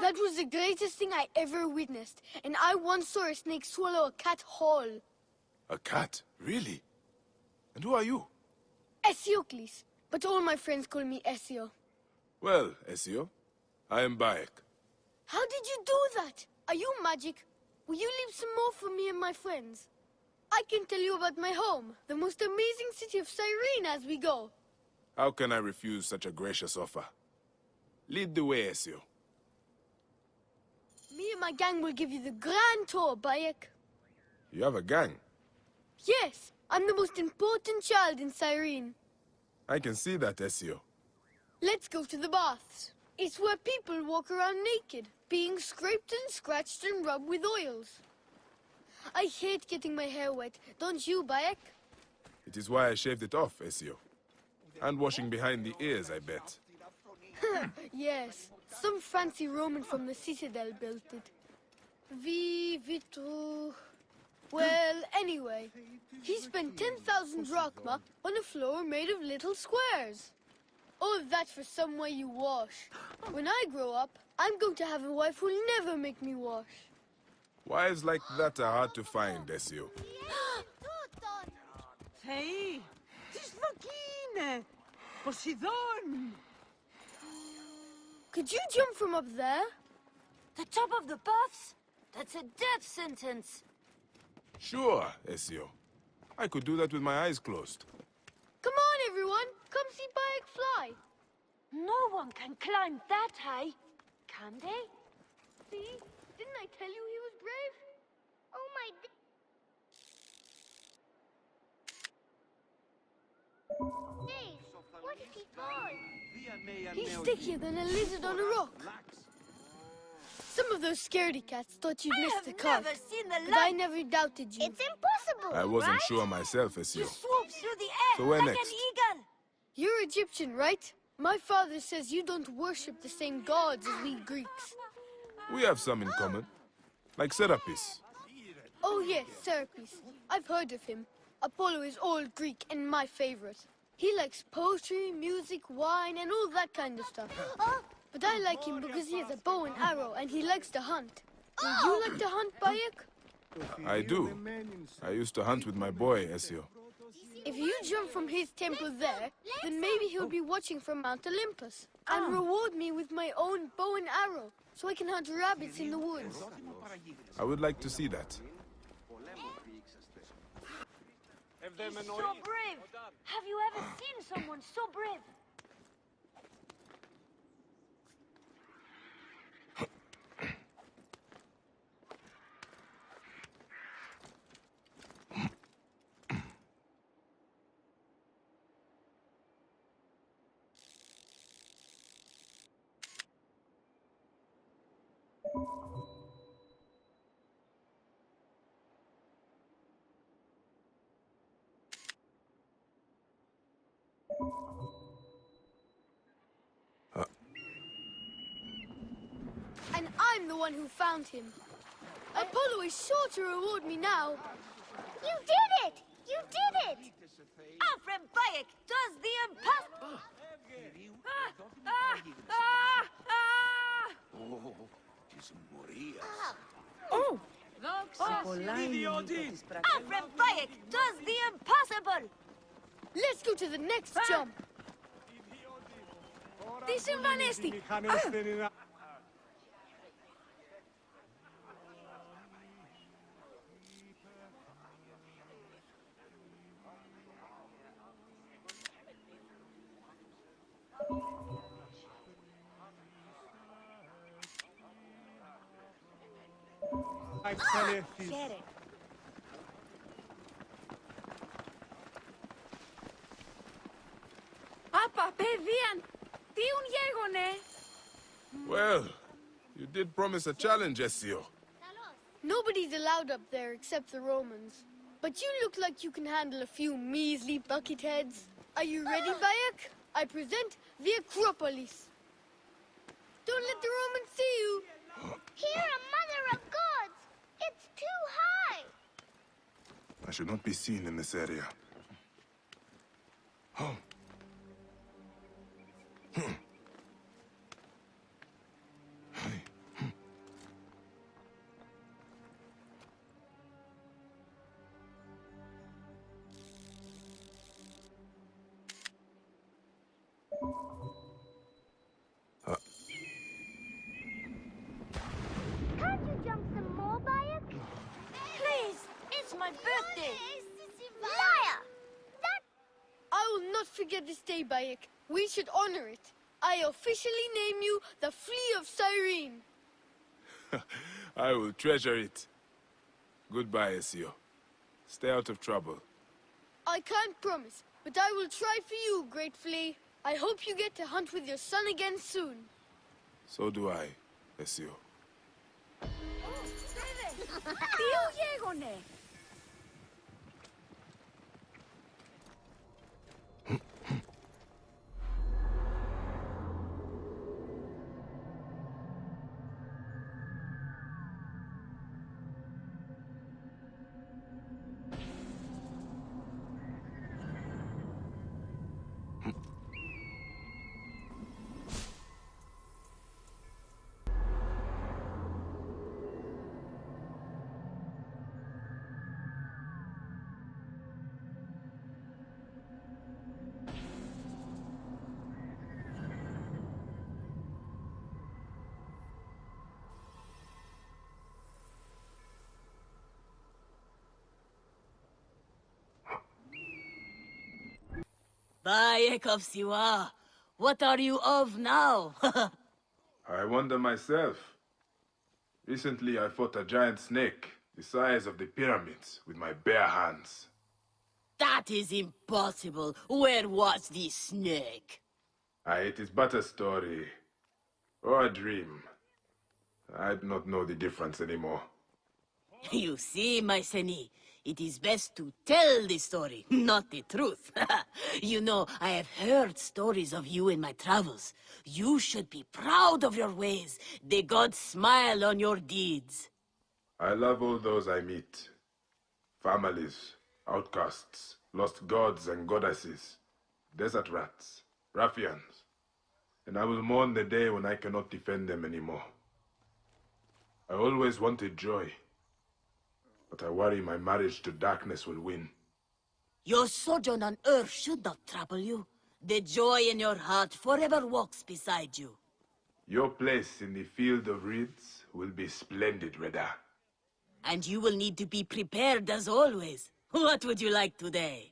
That was the greatest thing I ever witnessed, and I once saw a snake swallow a cat whole. A cat? Really? And who are you? Esiocles, but all my friends call me Esio. Well, Ezio, I am Bayek. How did you do that? Are you magic? Will you leave some more for me and my friends? I can tell you about my home, the most amazing city of Cyrene as we go. How can I refuse such a gracious offer? Lead the way, Ezio. Me and my gang will give you the grand tour, Bayek. You have a gang? Yes, I'm the most important child in Cyrene. I can see that, Ezio. Let's go to the baths. It's where people walk around naked, being scraped and scratched and rubbed with oils. I hate getting my hair wet, don't you, Bayek? It is why I shaved it off, Ezio. And washing behind the ears, I bet. Yes, some fancy Roman from the Citadel built it. Vitru... Well, anyway, he spent 10,000 drachma on a floor made of little squares. All that for some way you wash. When I grow up, I'm going to have a wife who'll never make me wash. Wives like that are hard to find, Ezio. Θεοί, τι σφακή είναι! Ποσειδών! Could you jump from up there? The top of the baths? That's a death sentence. Sure, Ezio. I could do that with my eyes closed. Come on, everyone. Come see Bayek fly. No one can climb that high, can they? See? Didn't I tell you he was brave? Oh my... Hey, what's he called? He's stickier than a lizard on a rock. Some of those scaredy cats thought you'd missed the cart. Never seen the But I never doubted you. It's impossible, I wasn't right? sure myself, Ezio. You swoop through the air So where like next? an eagle. You're Egyptian, right? My father says you don't worship the same gods as we Greeks. We have some in common. Like Serapis. Oh yes, Serapis. I've heard of him. Apollo is old Greek and my favorite. He likes poetry, music, wine, and all that kind of stuff. But I like him because he has a bow and arrow and he likes to hunt. Do you like to hunt, Bayek? I do. I used to hunt with my boy, Ezio. If you jump from his temple there, then maybe he'll be watching from Mount Olympus and reward me with my own bow and arrow so I can hunt rabbits in the woods. I would like to see that. He's so brave. Have you ever seen someone so brave? And I'm the one who found him. Apollo is sure to reward me now. You did it! You did it! Our friend Bayek does the impossible. Oh! Our friend Bayek does the impossible. Let's go to the next jump. Τι συμβανέστη! Χαίρε. Άπα, παιδίαν! Τι ουν γέγονε! Well, you did promise a challenge, Ezio. Nobody's allowed up there except the Romans. But you look like you can handle a few measly bucket heads. Are you ready, Bayek? I present the Acropolis. Don't let the Romans see you. Here, a mother of gods! It's too high! I should not be seen in this area. Oh. this day, Bayek. We should honor it. I officially name you the Flea of Cyrene. I will treasure it. Goodbye, Ezio. Stay out of trouble. I can't promise, but I will try for you, Great Flea. I hope you get to hunt with your son again soon. So do I, Ezio. Τι γέγονε! Bayek of Siwa, what are you of now? I wonder myself. Recently, I fought a giant snake, the size of the pyramids, with my bare hands. That is impossible. Where was this snake? It is but a story. Or a dream. I do not know the difference anymore. You see, my Seni, it is best to tell the story, not the truth. You know, I have heard stories of you in my travels. You should be proud of your ways. The gods smile on your deeds. I love all those I meet. Families, outcasts, lost gods and goddesses, desert rats, ruffians. And I will mourn the day when I cannot defend them anymore. I always wanted joy. But I worry my marriage to darkness will win. Your sojourn on Earth should not trouble you. The joy in your heart forever walks beside you. Your place in the field of reeds will be splendid, Reda. And you will need to be prepared as always. What would you like today?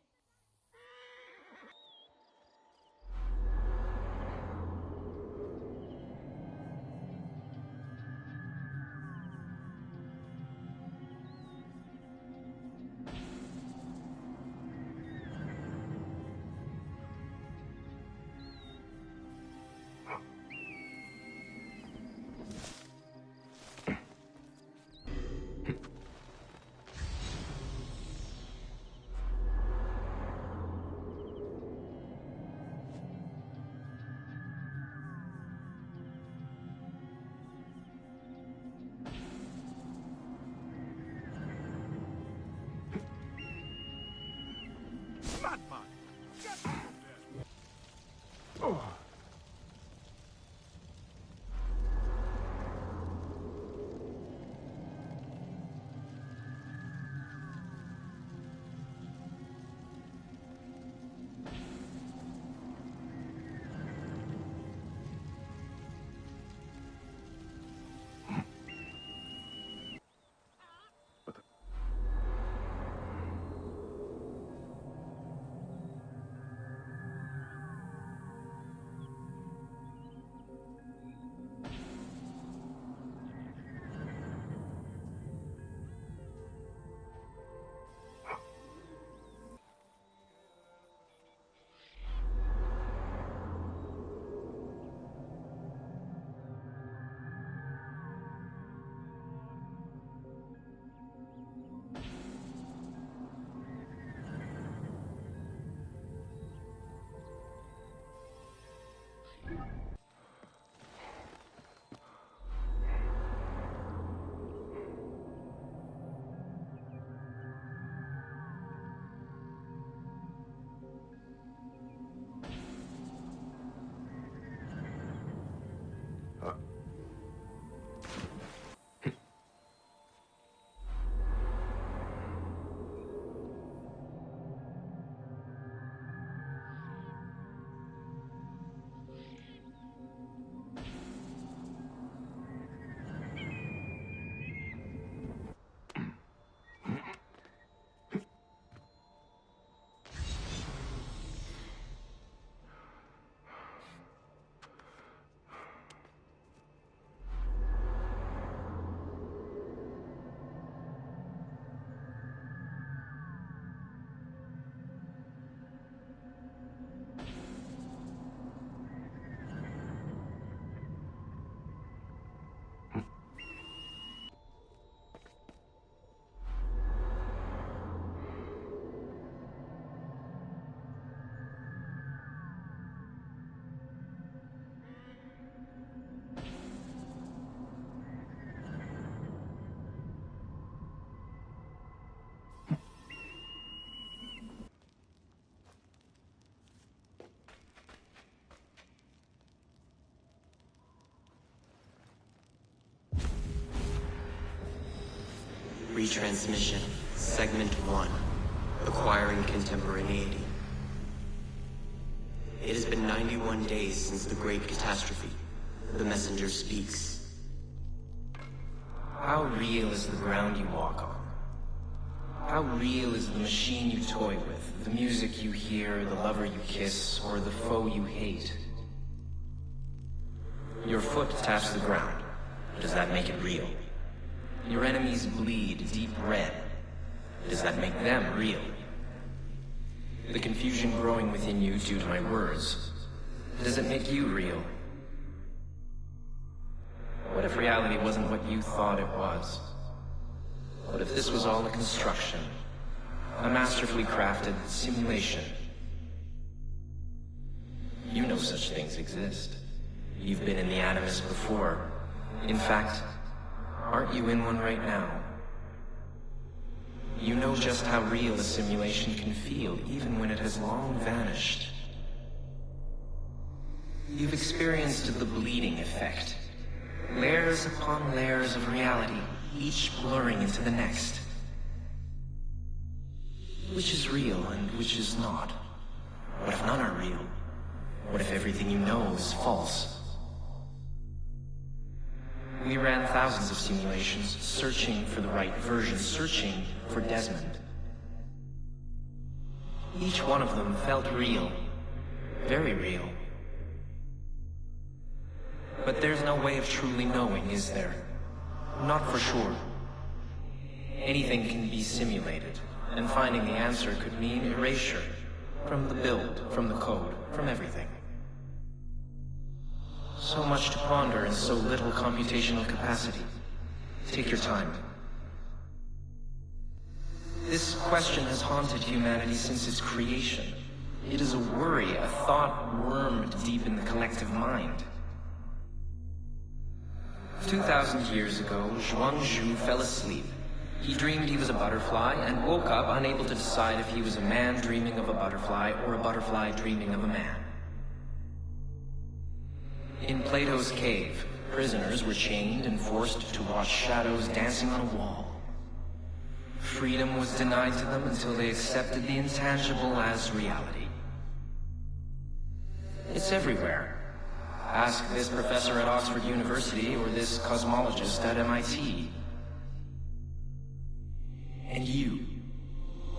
Retransmission, Segment 1, Acquiring Contemporaneity. It has been 91 days since the Great Catastrophe. The messenger speaks. How real is the ground you walk on? How real is the machine you toy with, the music you hear, the lover you kiss, or the foe you hate? Your foot taps the ground. Does that make it real? Your enemies bleed deep red. Does that make them real? The confusion growing within you due to my words. Does it make you real? What if reality wasn't what you thought it was? What if this was all a construction? A masterfully crafted simulation? You know such things exist. You've been in the Animus before. In fact, aren't you in one right now? You know just how real a simulation can feel, even when it has long vanished. You've experienced the bleeding effect. Layers upon layers of reality, each blurring into the next. Which is real and which is not? What if none are real? What if everything you know is false? We ran thousands of simulations, searching for the right version, searching for Desmond. Each one of them felt real. Very real. But there's no way of truly knowing, is there? Not for sure. Anything can be simulated, and finding the answer could mean erasure. From the build, from the code, from everything. So much to ponder and so little computational capacity. Take your time. This question has haunted humanity since its creation. It is a worry, a thought wormed deep in the collective mind. 2,000 years ago, Zhuangzhu fell asleep. He dreamed he was a butterfly and woke up unable to decide if he was a man dreaming of a butterfly or a butterfly dreaming of a man. In Plato's cave, prisoners were chained and forced to watch shadows dancing on a wall. Freedom was denied to them until they accepted the intangible as reality. It's everywhere. Ask this professor at Oxford University or this cosmologist at MIT. And you?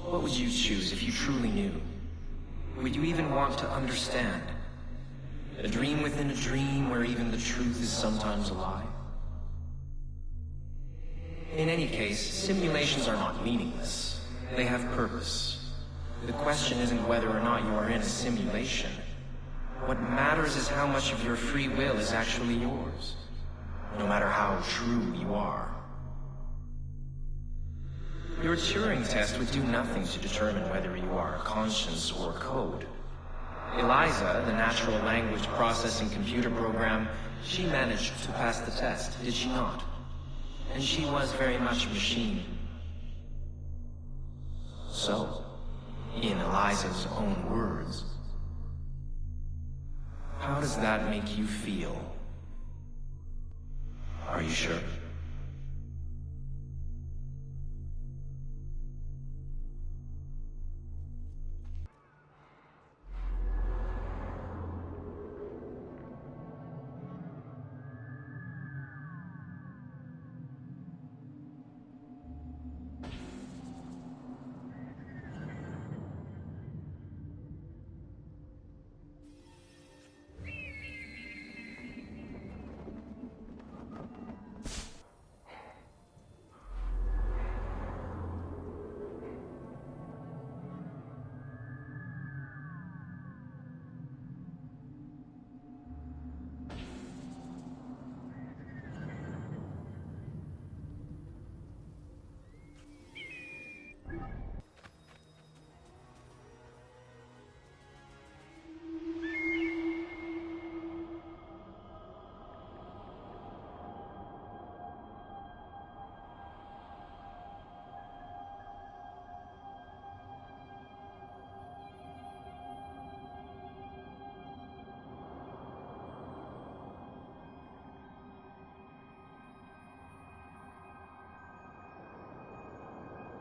What would you choose if you truly knew? Would you even want to understand? A dream within a dream where even the truth is sometimes a lie? In any case, simulations are not meaningless. They have purpose. The question isn't whether or not you are in a simulation. What matters is how much of your free will is actually yours, no matter how true you are. Your Turing test would do nothing to determine whether you are a conscience or code. Eliza, the natural language processing computer program, she managed to pass the test, did she not? And she was very much a machine. So, in Eliza's own words, how does that make you feel? Are you sure?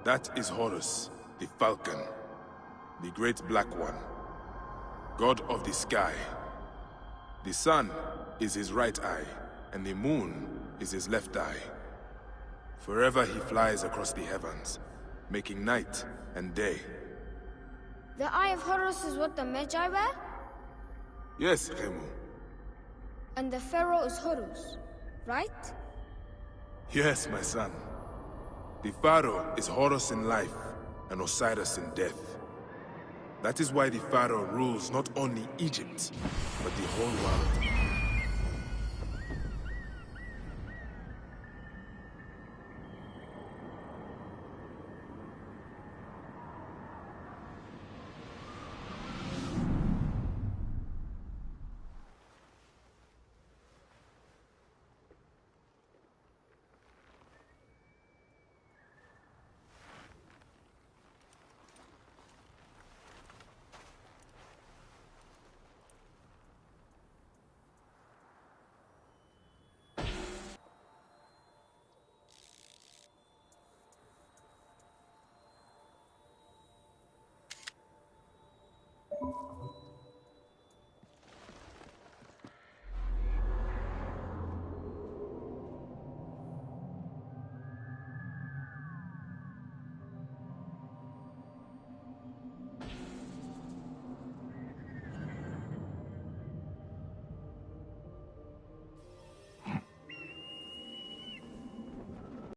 That is Horus, the falcon, the great black one, god of the sky. The sun is his right eye, and the moon is his left eye. Forever he flies across the heavens, making night and day. The Eye of Horus is what the Magi wear? Yes, Remu. And the Pharaoh is Horus, right? Yes, my son. The Pharaoh is Horus in life, and Osiris in death. That is why the Pharaoh rules not only Egypt, but the whole world.